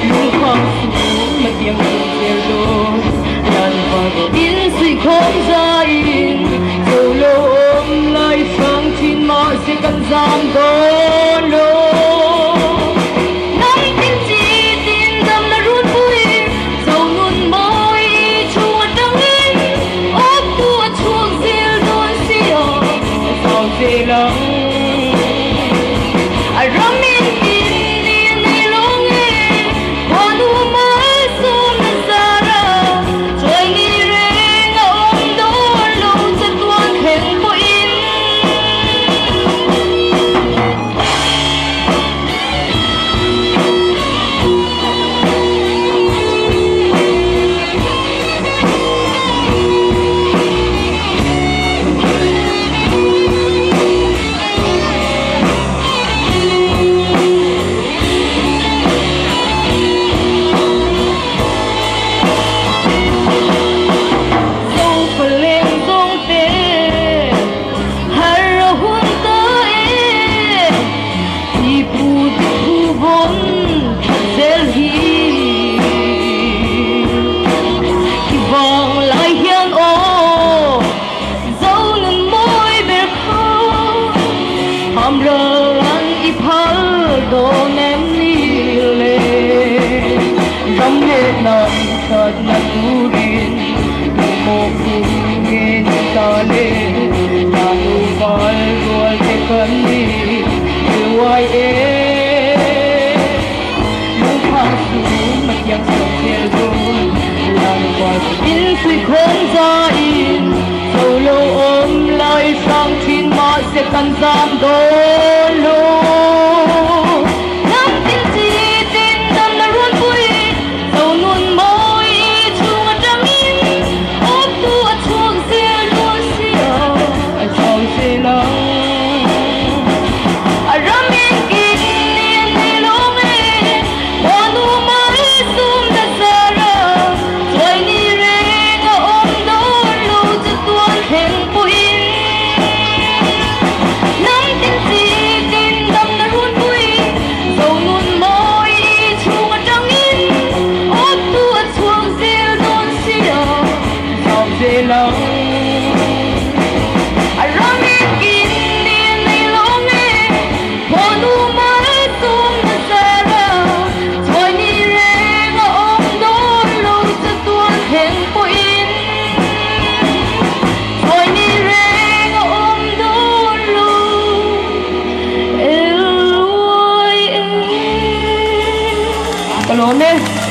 lung khang su mà tiếng reo lô đàn vào in suy không ra in reo lô ôm lại sang chín mà sẽ cần giam đôi lô thật là tu điên một vùng nghìn ta lên ta tu vai rồi thế cần đi từ ngoài em muốn phang xuống mặt yang sầu thiên rồi làng qua in suy không ra in sầu lâu ôm lại sang chín mà sẽ cần giam đôi lô Kalone